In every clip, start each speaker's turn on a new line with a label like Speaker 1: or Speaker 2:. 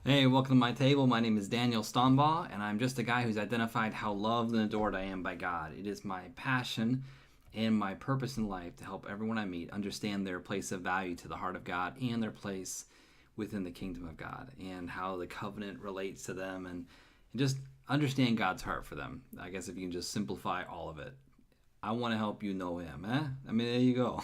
Speaker 1: Hey, welcome to my table. My name is Daniel Stonbaugh, and I'm just a guy who's identified how loved and adored I am by God. It is my passion and my purpose in life to help everyone I meet understand their place of value to the heart of God and their place within the kingdom of God and how the covenant relates to them and just understand God's heart for them. I guess if you can just simplify all of it. I want to help you know him. I mean, there you go.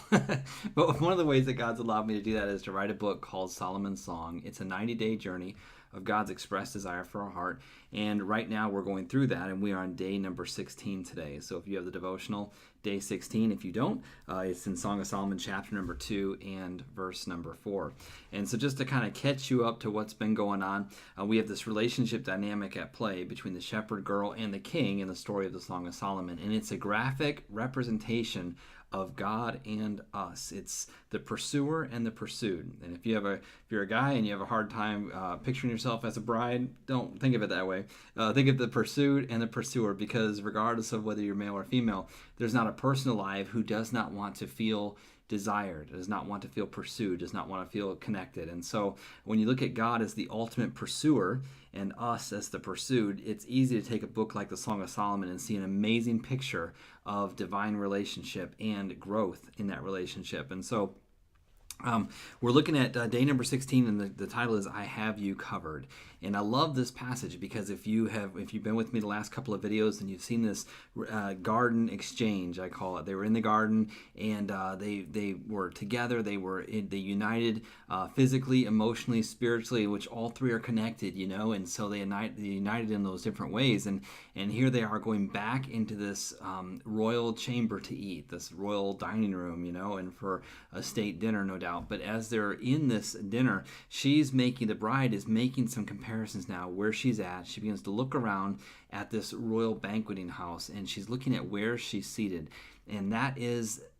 Speaker 1: But one of the ways that God's allowed me to do that is to write a book called Solomon's Song. It's a 90-day journey of God's expressed desire for our heart. And right now we're going through that, and we are on day number 16 today. So if you have the devotional, day 16. If you don't, it's in Song of Solomon, chapter number 2 and verse number 4. And so just to kind of catch you up to what's been going on, we have this relationship dynamic at play between the shepherd girl and the king in the story of the Song of Solomon. And it's a graphic representation of God and us. It's the pursuer and the pursued. And if you're a guy and you have a hard time picturing yourself as a bride, don't think of it that way. Think of the pursued and the pursuer, because regardless of whether you're male or female, there's not a person alive who does not want to feel desired, does not want to feel pursued, does not want to feel connected. And so when you look at God as the ultimate pursuer and us as the pursued, it's easy to take a book like the Song of Solomon and see an amazing picture of divine relationship and growth in that relationship. And so we're looking at day number 16, and the title is "I Have You Covered." And I love this passage because if you've been with me the last couple of videos and you've seen this garden exchange, I call it. They were in the garden, and they were together. They united physically, emotionally, spiritually, which all three are connected, and so they united in those different ways. And here they are going back into this royal chamber to eat, this royal dining room, and for a state dinner, no doubt. But as they're in this dinner, the bride is making some comparisons now where she's at. She begins to look around at this royal banqueting house, and she's looking at where she's seated. And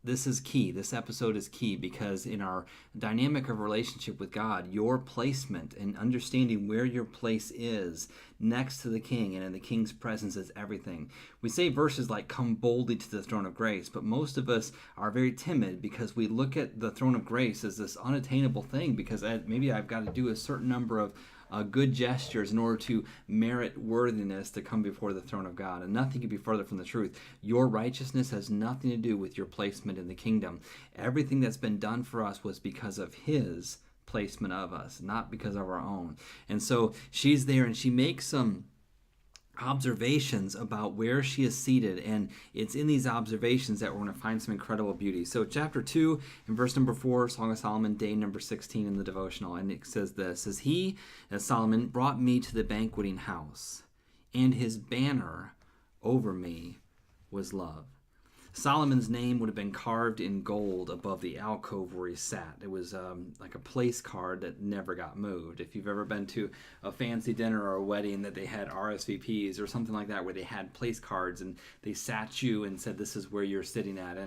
Speaker 1: this is key. This episode is key because in our dynamic of relationship with God, your placement and understanding where your place is next to the king and in the king's presence is everything. We say verses like "come boldly to the throne of grace," but most of us are very timid because we look at the throne of grace as this unattainable thing, because maybe I've got to do a certain number of good gestures in order to merit worthiness to come before the throne of God. And nothing could be further from the truth. Your righteousness has nothing to do with your placement in the kingdom. Everything that's been done for us was because of his placement of us, not because of our own. And so she's there and she makes some observations about where she is seated, and it's in these observations that we're going to find some incredible beauty. So chapter 2 and verse number 4, Song of Solomon, day number 16 in the devotional, and it says this: "As he, as Solomon, brought me to the banqueting house, and his banner over me was love." Solomon's name would have been carved in gold above the alcove where he sat. It was like a place card that never got moved. If you've ever been to a fancy dinner or a wedding that they had RSVPs or something like that, where they had place cards and they sat you and said, "This is where you're sitting at,"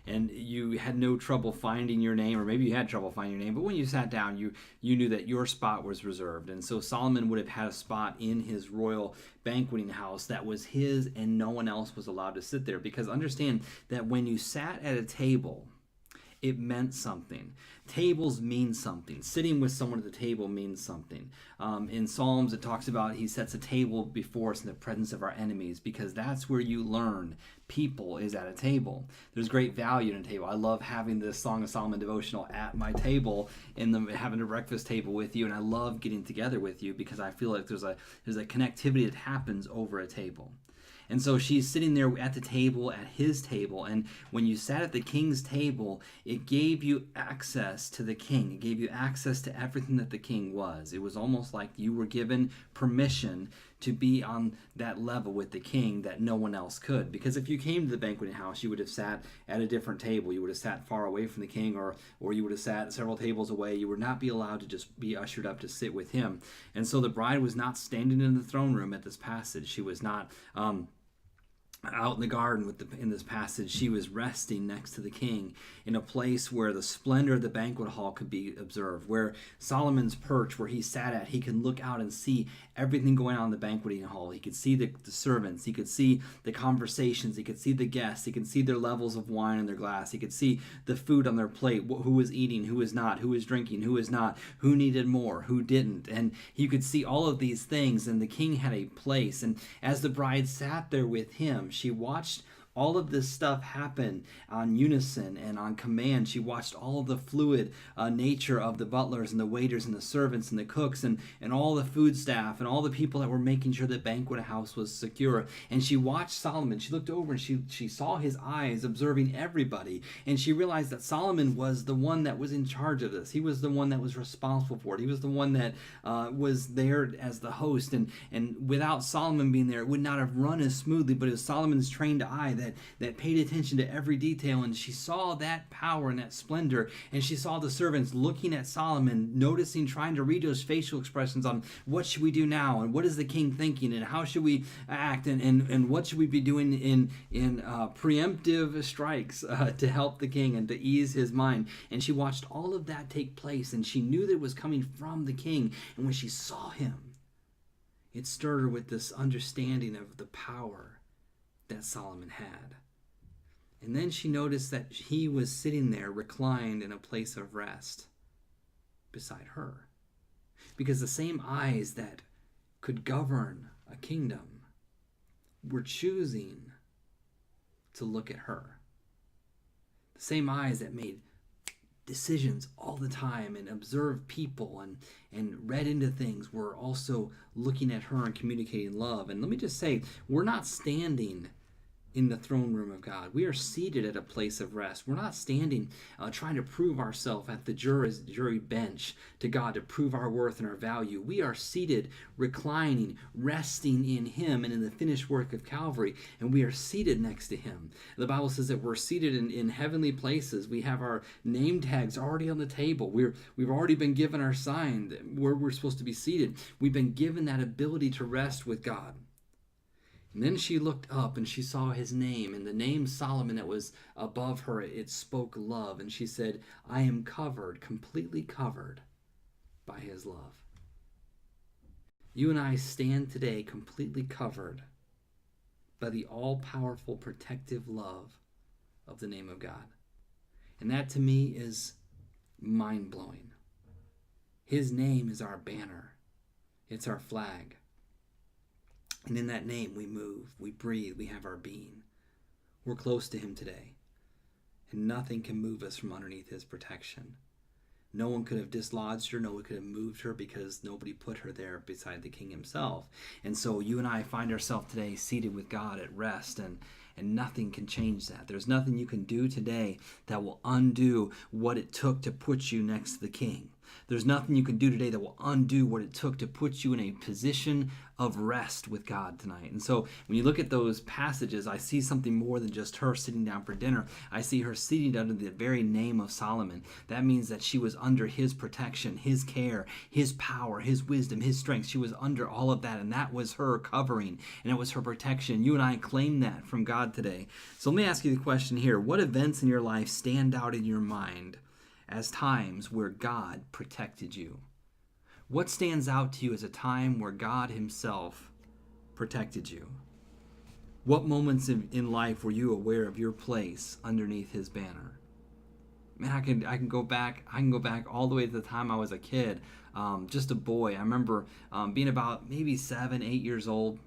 Speaker 1: and you had no trouble finding your name, or maybe you had trouble finding your name, but when you sat down, you knew that your spot was reserved. And so Solomon would have had a spot in his royal banqueting house that was his, and no one else was allowed to sit there, because understand that when you sat at a table, it meant something. Tables mean something. Sitting with someone at the table means something. In Psalms, it talks about he sets a table before us in the presence of our enemies, because that's where you learn people is at a table. There's great value in a table. I love having this Song of Solomon devotional at my table and having a breakfast table with you, and I love getting together with you because I feel like there's a connectivity that happens over a table. And so she's sitting there at the table, at his table. And when you sat at the king's table, it gave you access to the king. It gave you access to everything that the king was. It was almost like you were given permission to be on that level with the king that no one else could. Because if you came to the banqueting house, you would have sat at a different table. You would have sat far away from the king, or you would have sat several tables away. You would not be allowed to just be ushered up to sit with him. And so the bride was not standing in the throne room at this passage. She was not out in the garden in this passage, she was resting next to the king in a place where the splendor of the banquet hall could be observed, where Solomon's perch, where he sat at, he could look out and see everything going on in the banqueting hall. He could see the servants, he could see the conversations, he could see the guests, he could see their levels of wine in their glass, he could see the food on their plate, who was eating, who was not, who was drinking, who was not, who needed more, who didn't. And he could see all of these things, and the king had a place. And as the bride sat there with him, she watched all of this stuff happen on unison and on command. She watched all of the fluid nature of the butlers and the waiters and the servants and the cooks and all the food staff and all the people that were making sure the banquet house was secure. And she watched Solomon. She looked over and she saw his eyes observing everybody. And she realized that Solomon was the one that was in charge of this. He was the one that was responsible for it. He was the one that was there as the host. And without Solomon being there, it would not have run as smoothly. But it was Solomon's trained eye that paid attention to every detail, and she saw that power and that splendor, and she saw the servants looking at Solomon, noticing, trying to read those facial expressions on what should we do now, and what is the king thinking, and how should we act, and what should we be doing in preemptive strikes to help the king and to ease his mind. And she watched all of that take place, and she knew that it was coming from the king. And when she saw him, it stirred her with this understanding of the power that Solomon had. And then she noticed that he was sitting there reclined in a place of rest beside her. Because the same eyes that could govern a kingdom were choosing to look at her. The same eyes that made decisions all the time and observed people and read into things were also looking at her and communicating love. And let me just say, we're not standing in the throne room of God. We are seated at a place of rest. We're not standing trying to prove ourselves at the jury bench to God to prove our worth and our value. We are seated, reclining, resting in Him and in the finished work of Calvary, and we are seated next to Him. The Bible says that we're seated in heavenly places. We have our name tags already on the table. We've already been given our sign where we're supposed to be seated. We've been given that ability to rest with God. And then she looked up and she saw his name, and the name Solomon that was above her, it spoke love. And she said, I am covered, completely covered by his love. You and I stand today completely covered by the all-powerful protective love of the name of God. And that to me is mind-blowing. His name is our banner. It's our flag. And in that name we move, we breathe, we have our being. We're close to him today. And nothing can move us from underneath his protection. No one could have dislodged her, no one could have moved her, because nobody put her there beside the king himself. And so you and I find ourselves today seated with God at rest, and nothing can change that. There's nothing you can do today that will undo what it took to put you next to the king. There's nothing you can do today that will undo what it took to put you in a position of rest with God tonight. And so when you look at those passages, I see something more than just her sitting down for dinner. I see her seated under the very name of Solomon. That means that she was under his protection, his care, his power, his wisdom, his strength. She was under all of that, and that was her covering, and it was her protection. You and I claim that from God today. So let me ask you the question here. What events in your life stand out in your mind as times where God protected you? What stands out to you as a time where God himself protected you? What moments in life were you aware of your place underneath his banner? Man, I can go back all the way to the time I was a kid, just a boy. I remember being about maybe 7, 8 years old,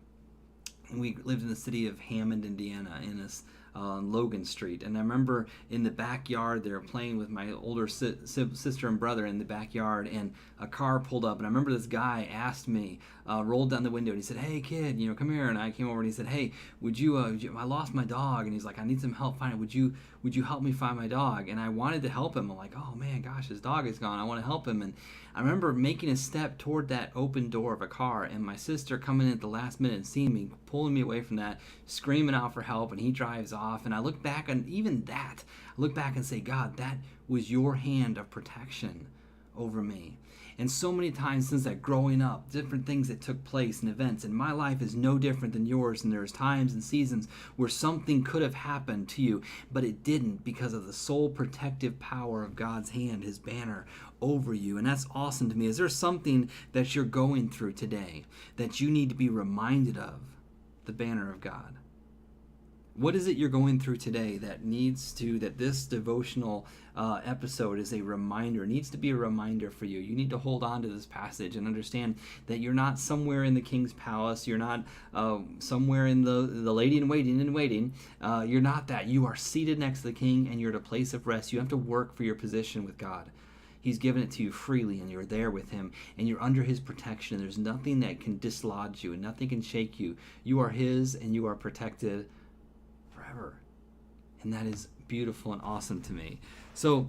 Speaker 1: and we lived in the city of Hammond, Indiana, in this Logan Street. And I remember in the backyard there playing with my older sister and brother in the backyard, and a car pulled up, and I remember this guy asked me, rolled down the window, and he said, hey kid, come here. And I came over and he said, hey, would you I lost my dog, and he's like, I need some help finding it. Would you help me find my dog? And I wanted to help him. I'm like, oh man, gosh, his dog is gone. I want to help him. And I remember making a step toward that open door of a car, and my sister coming in at the last minute and seeing me, pulling me away from that, screaming out for help, and he drives off. And I look back, and even that, I look back and say, God, that was your hand of protection over me. And so many times since that growing up, different things that took place and events, and my life is no different than yours. And there's times and seasons where something could have happened to you, but it didn't, because of the sole protective power of God's hand, his banner over you. And that's awesome to me. Is there something that you're going through today that you need to be reminded of the banner of God? What is it you're going through today that this devotional episode is a reminder, needs to be a reminder for you? You need to hold on to this passage and understand that you're not somewhere in the king's palace. You're not somewhere in the lady in waiting. You're not that. You are seated next to the king, and you're at a place of rest. You have to work for your position with God. He's given it to you freely, and you're there with him, and you're under his protection. There's nothing that can dislodge you, and nothing can shake you. You are his, and you are protected forever. And that is beautiful and awesome to me. So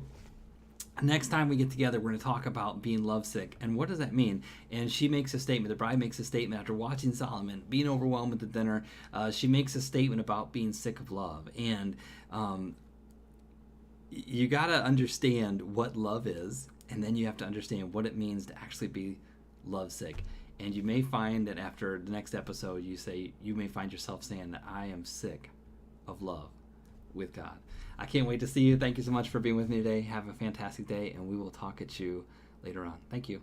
Speaker 1: next time we get together, we're going to talk about being lovesick and what does that mean. And she makes a statement, the bride makes a statement after watching Solomon being overwhelmed at the dinner. She makes a statement about being sick of love. And you got to understand what love is, and then you have to understand what it means to actually be lovesick. And you may find that after the next episode, you may find yourself saying that I am sick of love with God. I can't wait to see you. Thank you so much for being with me today. Have a fantastic day, and we will talk at you later on. Thank you.